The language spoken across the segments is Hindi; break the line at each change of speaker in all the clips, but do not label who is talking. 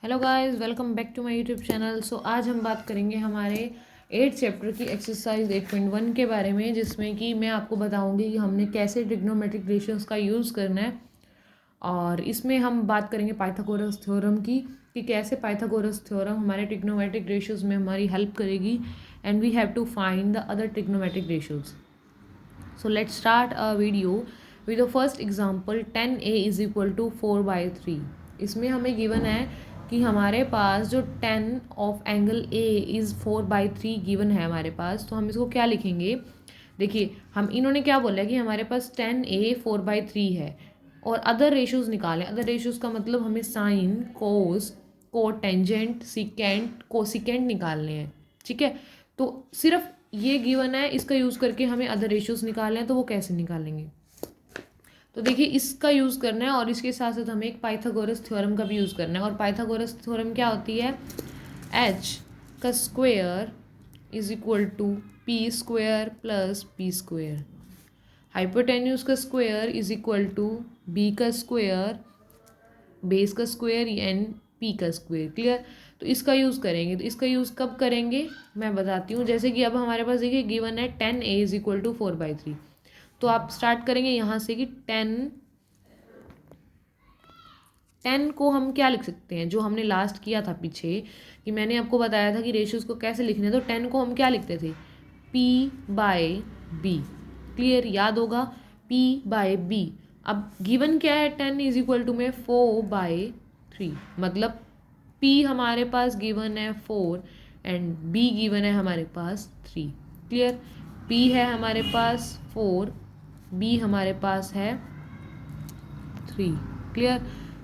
Hello guys, welcome back to my YouTube channel. So आज हम बात करेंगे हमारे 8th चैप्टर की एक्सरसाइज 8.1 के बारे में, जिसमें कि मैं आपको बताऊंगी कि हमने कैसे ट्रिग्नोमेट्रिक रेशियोज का यूज़ करना है। और इसमें हम बात करेंगे पाइथागोरस थ्योरम की कि कैसे पाइथागोरस थ्योरम हमारे ट्रिग्नोमेट्रिक रेशियोज में हमारी हेल्प करेगी and we have to find the other trigonometric ratios. So let's start a video with the first example 10a is equal to 4/3। इसमें हमें गिवन है कि हमारे पास जो 10 of angle a is 4/3 given है हमारे पास। तो हम इसको क्या लिखेंगे, देखिए हम इन्होंने क्या बोला है कि हमारे पास 10a 4/3 है और अदर रेशियोज़ निकालें। अदर रेशियोज़ का मतलब हमें साइन, कोस, कोटेंजेंट, सिकेंट, कोसिकेंट निकालने हैं। ठीक है, तो सिर्फ ये गिवन है, इसका यूज़ करके हमें अदर रेशियोज निकालने हैं। तो वो कैसे निकालेंगे, तो देखिए इसका यूज़ करना है और इसके साथ साथ हमें एक पाइथागोरस थ्योरम का भी यूज़ करना है। और पाइथागोरस थ्योरम क्या होती है, h का square is equal to p square plus p square, hypotenuse का square is equal to b का स्क्वायर, बेस का स्क्वायर एंड पी का स्क्वायर। क्लियर, तो इसका यूज़ करेंगे। तो इसका यूज़ कब करेंगे मैं बताती हूँ। जैसे कि अब हमारे पास देखिए गिवन है 10a इज इक्वल टू 4/3। तो आप स्टार्ट करेंगे यहाँ से कि 10 को हम क्या लिख सकते हैं, जो हमने लास्ट किया था पीछे कि मैंने आपको बताया था कि रेशियोज को कैसे लिखने। तो 10 को हम क्या लिखते थे, p/b। क्लियर, याद होगा, p/b। अब गिवन क्या है, 10 इज इक्वल टू में 4/3, मतलब p हमारे पास गिवन है 4 एंड b गिवन है हमारे पास 3। क्लियर, p है हमारे पास 4, b हमारे पास है 3। क्लियर,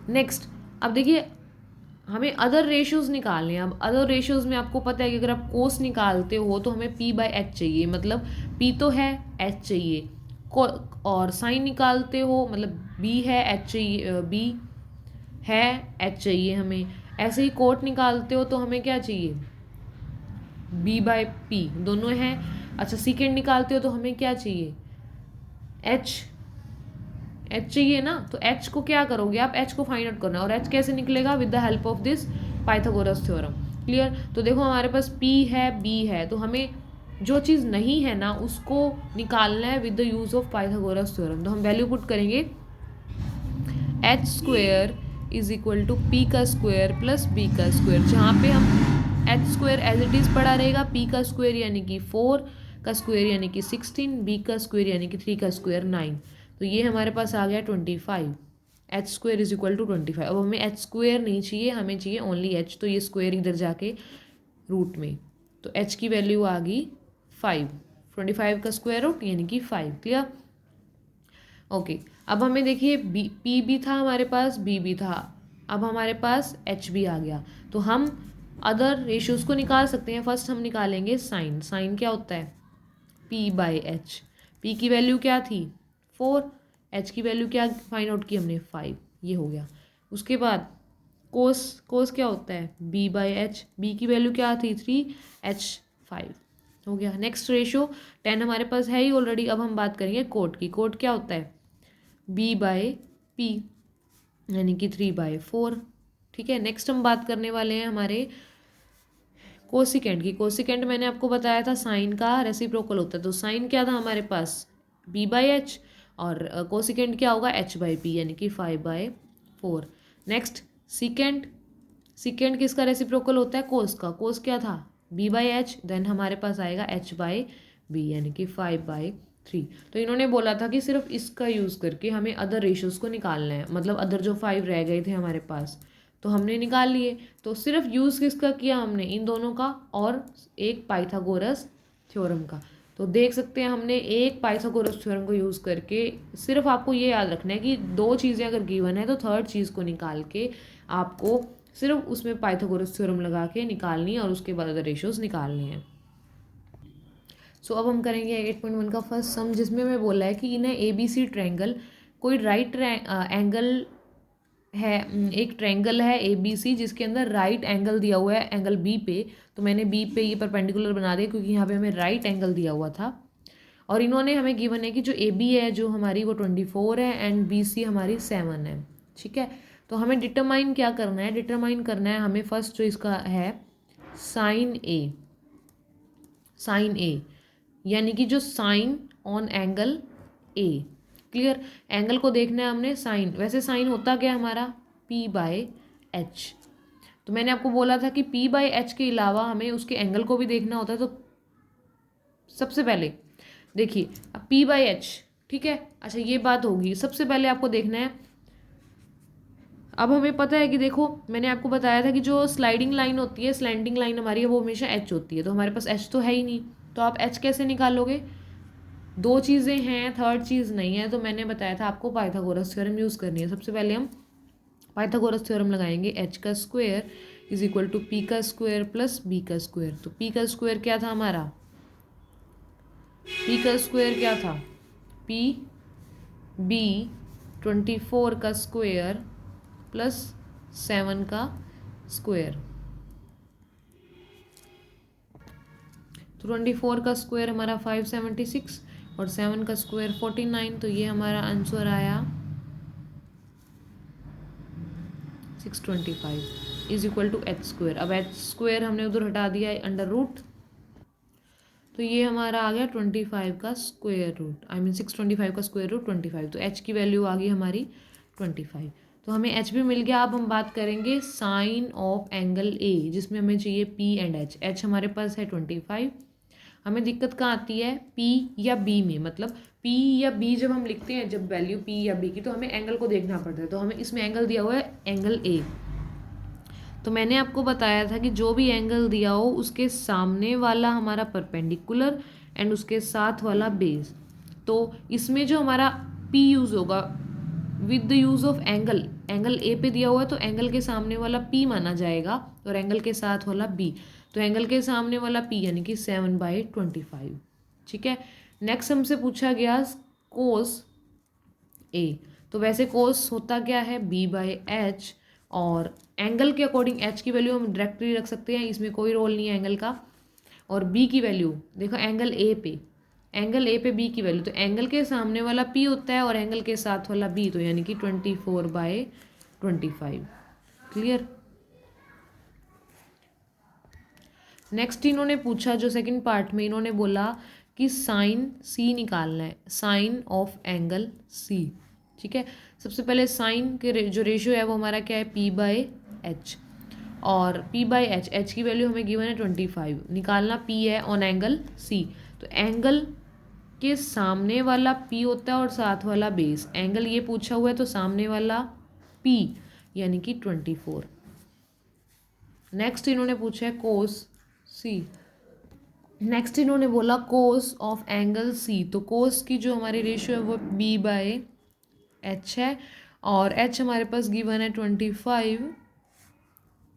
नेक्स्ट अब देखिए हमें अदर रेशियोज निकालने हैं। अब अदर रेशियोज में आपको पता है कि अगर आप कोस निकालते हो तो हमें p/h चाहिए, मतलब p तो है h चाहिए। और साइन निकालते हो मतलब b है h चाहिए, b है h चाहिए हमें। ऐसे ही कोट निकालते हो तो हमें क्या चाहिए, b/p दोनों हैं। अच्छा, सीकेंड निकालते हो तो हमें क्या चाहिए, h चाहिए ना। तो h को क्या करोगे आप, h को फाइंड आउट करना है। और h कैसे निकलेगा, with the help of this Pythagoras theorem. Clear, तो देखो हमारे पास p है, b है, तो हमें जो चीज़ नहीं है ना उसको निकालना है with the use of Pythagoras theorem. तो हम वैल्यू पुट करेंगे h square is equal to p का स्क्वायर प्लस b का स्क्वायर, जहाँ पे हम h square as it is पड़ा रहेगा, p का स्क्वायर यानी कि 4 का स्क्वायर यानी कि 16, b का स्क्वायर यानी कि 3 का स्क्वायर 9। तो ये हमारे पास आ गया 25। H square is equal to 25। अब हमें एच स्क्वायर नहीं चाहिए, हमें चाहिए ओनली एच। तो ये स्क्वायर इधर जाके रूट में, तो एच की वैल्यू आ गई 5। 25 का स्क्वायर रूट यानी कि 5। Clear, okay. अब हमें देखिए पी भी था हमारे पास, बी भी था, अब हमारे पास एच भी आ गया। तो हम अदर रेशियोज को निकाल सकते हैं। फर्स्ट हम निकालेंगे साइन। साइन क्या होता है, p/h। p की वैल्यू क्या थी 4, h की वैल्यू क्या फाइंड आउट की हमने 5, ये हो गया। उसके बाद कोस, कोस क्या होता है b/h, b की वैल्यू क्या थी 3, h 5 हो गया। नेक्स्ट रेशियो 10 हमारे पास है ही ऑलरेडी। अब हम बात करेंगे कोट की। कोट क्या होता है b/p यानी कि 3/4। ठीक है, नेक्स्ट हम बात करने वाले हैं हमारे कोसिकेंट की। कोसिकेंट मैंने आपको बताया था साइन का रेसिप्रोकल होता है। तो साइन क्या था हमारे पास b/h और कोसिकेंट क्या होगा h/p यानी कि 5/4। नेक्स्ट सीकेंट, सीकेंट किसका रेसिप्रोकल होता है, कोस का। कोस क्या था b/h, देन हमारे पास आएगा h/b यानी कि 5/3। तो इन्होंने बोला था कि सिर्फ इसका यूज़ करके हमें अदर रेशियोज़ को निकालना है, मतलब अदर जो 5 रह गए थे हमारे पास तो हमने निकाल लिए। तो सिर्फ यूज़ किसका किया हमने, इन दोनों का और एक पाइथागोरस थ्योरम का। तो देख सकते हैं हमने एक पाइथागोरस थ्योरम को यूज़ करके, सिर्फ आपको ये याद रखना है कि दो चीज़ें अगर गिवन है तो थर्ड चीज़ को निकाल के आपको सिर्फ उसमें पाइथागोरस थ्योरम लगा के निकालनी है और उसके बाद अदर रेशियोज निकालने हैं। सो अब हम करेंगे 8.1 का फर्स्ट सम, जिसमें मैं बोला है कि इन्हें ABC ट्रायंगल, कोई राइट एंगल है, एक ट्रायंगल है ABC जिसके अंदर राइट एंगल दिया हुआ है एंगल B पे। तो मैंने B पे ये परपेंडिकुलर बना दिया क्योंकि यहाँ पे हमें राइट एंगल दिया हुआ था। और इन्होंने हमें गिवन है कि जो AB है जो हमारी वो 24 है एंड BC हमारी 7 है। ठीक है, तो हमें डिटरमाइन क्या करना है, डिटरमाइन करना है हमें फर्स्ट जो इसका है साइन ए, साइन ए यानी कि जो sine on angle A. Clear, angle को देखना है हमने साइन, वैसे साइन होता क्या है हमारा पी बाय एच। तो मैंने आपको बोला था कि पी बाय एच के अलावा हमें उसके एंगल को भी देखना होता है। तो सबसे पहले देखिए अब पी बाय एच, ठीक है, अच्छा ये बात होगी। सबसे पहले आपको देखना है, अब हमें पता है कि देखो मैंने आपको बताया था कि जो स्लाइडिंग लाइन होती है, स्लैंडिंग लाइन हमारी है, वो हमेशा एच होती है। तो हमारे पास एच तो है ही नहीं, तो आप एच कैसे निकालोगे? दो चीज़ें हैं, थर्ड चीज़ नहीं है। तो मैंने बताया था आपको पाइथागोरस थ्योरम यूज़ करनी है। सबसे पहले हम पाइथागोरस थ्योरम लगाएंगे, एच का square is equal to p का स्क्वायर प्लस बी का स्क्वायर। तो पी का स्क्वायर क्या था हमारा, पी का स्क्वायर क्या था, पी बी 24 का स्क्वायर प्लस 7 का स्क्वायर। तो 24 का स्क्वायर हमारा 576 और 7 का स्क्वायर 49। तो ये हमारा आंसर आया 625 is equal to h square. अब एच स्क्वायर हमने उधर हटा दिया है अंडर रूट, तो ये हमारा आ गया 25 का स्क्वायर रूट, आई मीन 625 का स्क्वायर रूट 25। तो एच की वैल्यू आ गई हमारी 25। तो हमें एच भी मिल गया। अब हम बात करेंगे साइन ऑफ एंगल ए, जिसमें हमें चाहिए पी एंड एच। एच हमारे पास है 25। हमें दिक्कत कहाँ आती है, पी या बी में, मतलब पी या बी जब हम लिखते हैं, जब वैल्यू पी या बी की, तो हमें एंगल को देखना पड़ता है। तो हमें इसमें एंगल दिया हुआ है एंगल ए। तो मैंने आपको बताया था कि जो भी एंगल दिया हो उसके सामने वाला हमारा परपेंडिकुलर एंड उसके साथ वाला बेस। तो इसमें जो हमारा पी यूज़ होगा with the use of angle, angle A पे दिया हुआ है तो एंगल के सामने वाला पी माना जाएगा और एंगल के साथ वाला बी। तो एंगल के सामने वाला पी यानी कि 7/25। ठीक है, नेक्स्ट हमसे पूछा गया कोस ए। तो वैसे कोस होता क्या है b/h, और एंगल के अकॉर्डिंग एच की वैल्यू हम डायरेक्टली रख सकते हैं, इसमें कोई रोल नहीं है एंगल का। और बी की वैल्यू देखो एंगल ए पे, एंगल ए पे बी की वैल्यू, तो एंगल के सामने वाला पी होता है और एंगल के साथ वाला बी, तो यानी कि 24/25। क्लियर। नेक्स्ट इन्होंने पूछा जो सेकंड पार्ट में, इन्होंने बोला कि साइन सी निकालना है, साइन ऑफ एंगल सी। ठीक है, सबसे पहले साइन के जो रेशियो है वो हमारा क्या है p/h, और p/h, h की वैल्यू हमें गिवन है 25, निकालना p है ऑन एंगल c। तो एंगल के सामने वाला p होता है और साथ वाला बेस, एंगल ये पूछा हुआ है तो सामने वाला p यानी कि 24। नेक्स्ट इन्होंने पूछा है कोस सी। नेक्स्ट इन्होंने बोला कोस ऑफ एंगल सी। तो कोस की जो हमारी रेशियो है वो b/h है और h हमारे पास गिवन है 25,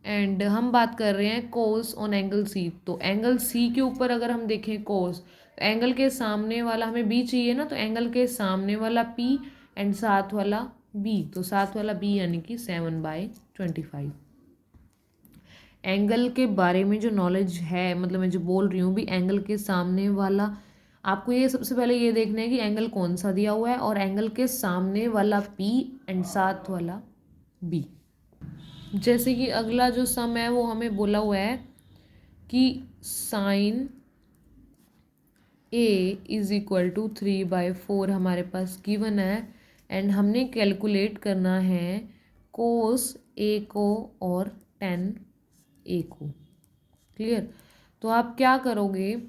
एंड हम बात कर रहे हैं कोस ऑन एंगल सी। तो एंगल सी के ऊपर अगर हम देखें कोस, तो एंगल के सामने वाला हमें बी चाहिए ना, तो एंगल के सामने वाला पी एंड साथ वाला बी, तो साथ वाला बी यानी कि 7/25। एंगल के बारे में जो नॉलेज है, मतलब मैं जो बोल रही हूँ भी, एंगल के सामने वाला, आपको ये सबसे पहले ये देखना है कि एंगल कौन सा दिया हुआ है और एंगल के सामने वाला पी एंड साथ वाला बी। जैसे कि अगला जो सम है वो हमें बोला हुआ है कि sine a is equal to 3/4 हमारे पास गिवन है, एंड हमने कैलकुलेट करना है कोस ए को और टेन ए को। क्लियर। तो आप क्या करोगे,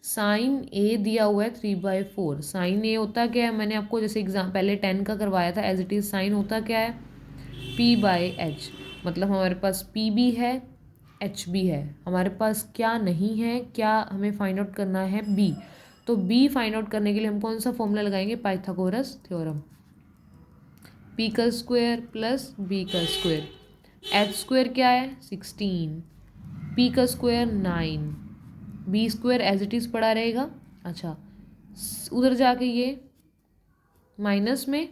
साइन ए दिया हुआ है 3/4, साइन ए होता क्या है, मैंने आपको जैसे एग्जाम पहले 10 का करवाया था एज इट इज़। साइन होता क्या है p/h, मतलब हमारे पास p भी है h भी है, हमारे पास क्या नहीं है, क्या हमें फाइंड आउट करना है b। तो b फाइंड आउट करने के लिए हम कौन सा फॉर्मूला लगाएंगे, पाइथागोरस थ्योरम, p का स्क्वायर प्लस b का स्क्वायर। h स्क्वायर क्या है 16, p का square 9, b square as it is पड़ा रहेगा। अच्छा, उधर जाके ये माइनस में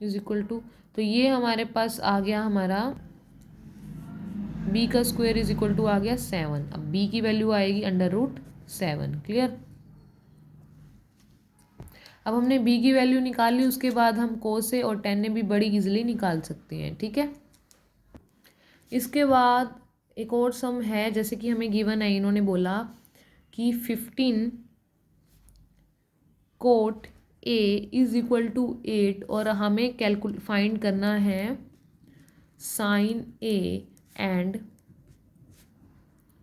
इज इक्वल टू, तो ये हमारे पास आ गया हमारा b का स्क्वायर इज इक्वल टू आ गया 7। अब b की वैल्यू आएगी अंडर रूट 7। क्लियर। अब हमने b की वैल्यू निकाल ली, उसके बाद हम cos से और tan ने भी बड़ी इजीली निकाल सकते हैं, ठीक है। इसके बाद एक और सम है, जैसे कि हमें गिवन है, इन्होंने बोला कि 15 cot a is equal to 8 और हमें फाइंड करना है sin a and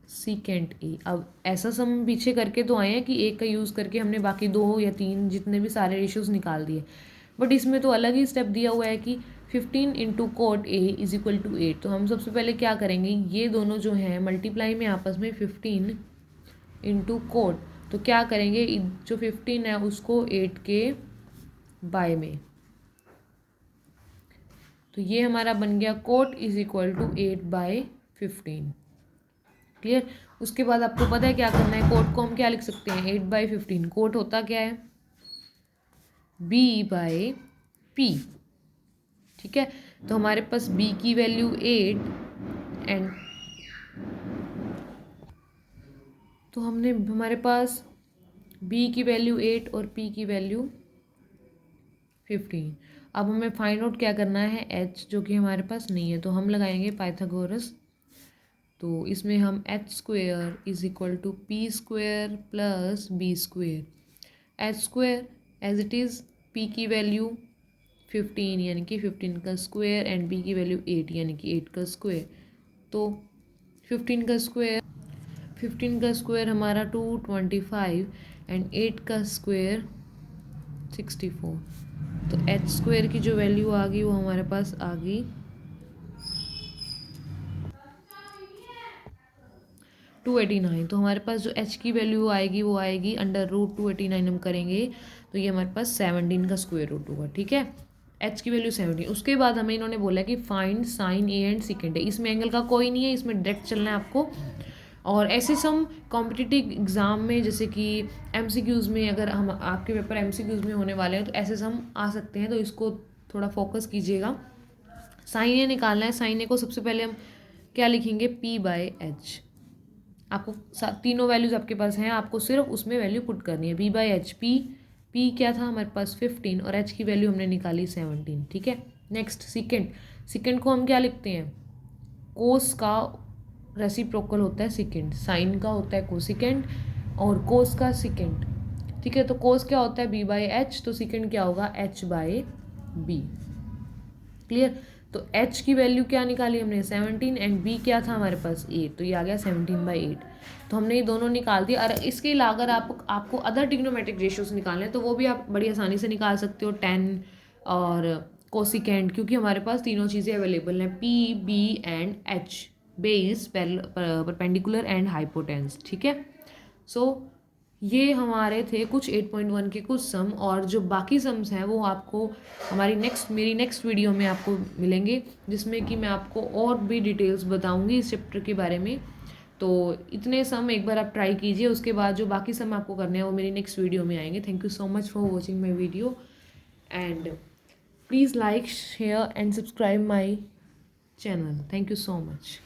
secant a. अब ऐसा सम पीछे करके तो आए हैं कि एक का यूज़ करके हमने बाकी 2 या 3 जितने भी सारे रेशियोज निकाल दिए, बट इसमें तो अलग ही स्टेप दिया हुआ है कि 15 into cot a is equal to 8। तो हम सबसे पहले क्या करेंगे, ये दोनों जो हैं मल्टीप्लाई में आपस में 15 इंटू कोट, तो क्या करेंगे, जो 15 है उसको 8 के बाय में, तो ये हमारा बन गया cot is equal to 8/15। Clear. उसके बाद आपको पता है क्या करना है, कोट को हम क्या लिख सकते हैं, 8/15। कोट होता क्या है, b/p, ठीक है। तो हमारे पास b की वैल्यू 8 एंड तो हमारे पास b की वैल्यू 8 और p की वैल्यू 15। अब हमें फाइंड आउट क्या करना है, h, जो कि हमारे पास नहीं है, तो हम लगाएंगे पाइथागोरस। तो इसमें हम h² is equal to p² plus b²। h² as it is, p की वैल्यू 15 यानी कि 15 का स्क्वायर एंड b की वैल्यू 8 यानी कि 8 का स्क्वायर। तो 15 का स्क्वायर हमारा 225 एंड 8 का स्क्वायर 64। तो h² की जो वैल्यू आ गई वो हमारे पास आ गई 289। तो हमारे पास जो h की वैल्यू आएगी वो आएगी √289 हम करेंगे तो ये हमारे पास 17 का स्क्वायर रूट होगा, ठीक है। h की वैल्यू 17। उसके बाद हमें इन्होंने बोला कि find sign a and second a। इसमें एंगल का कोई नहीं है, इसमें डायरेक्ट चलना है आपको। और ऐसे सम कॉम्पिटिटिव एग्ज़ाम में, जैसे कि MCQs में, अगर हम आपके पेपर MCQs में होने वाले हैं तो ऐसे सम आ सकते हैं, तो इसको थोड़ा फोकस कीजिएगा। साइन ए निकालना है। साइन ए को सबसे पहले हम क्या लिखेंगे, p/h। आपको तीनों वैल्यूज़ आपके पास हैं, आपको सिर्फ उसमें वैल्यू पुट करनी है। p/h, p क्या था हमारे पास 15 और h की वैल्यू हमने निकाली 17, ठीक है। नेक्स्ट सेकेंड को हम क्या लिखते हैं, कोस का रेसिप्रोकल होता है सेकेंड, साइन का होता है कोसेकेंड और कोस का सेकेंड, ठीक है। तो कोस क्या होता है b/h, तो सेकेंड क्या होगा h/b। क्लियर। तो h की वैल्यू क्या निकाली हमने 17 एंड b क्या था हमारे पास 8, तो ये आ गया 17/8। तो हमने ये दोनों निकाल दिया। और इसके अलावा अगर आपको अदर ट्रिग्नोमेट्रिक रेशियोज निकालने हैं तो वो भी आप बड़ी आसानी से निकाल सकते हो, tan और कोसिकेंड, क्योंकि हमारे पास तीनों चीज़ें अवेलेबल हैं, p, b and h, base, perpendicular and hypotenuse, ठीक है। सो ये हमारे थे कुछ 8.1 के कुछ सम, और जो बाकी सम्स हैं वो आपको मेरी नेक्स्ट वीडियो में आपको मिलेंगे, जिसमें कि मैं आपको और भी डिटेल्स बताऊंगी इस चैप्टर के बारे में। तो इतने सम एक बार आप ट्राई कीजिए, उसके बाद जो बाकी सम आपको करने हैं वो मेरी नेक्स्ट वीडियो में आएंगे। Thank you so much for watching my video and please like, share and subscribe my channel. Thank you so much.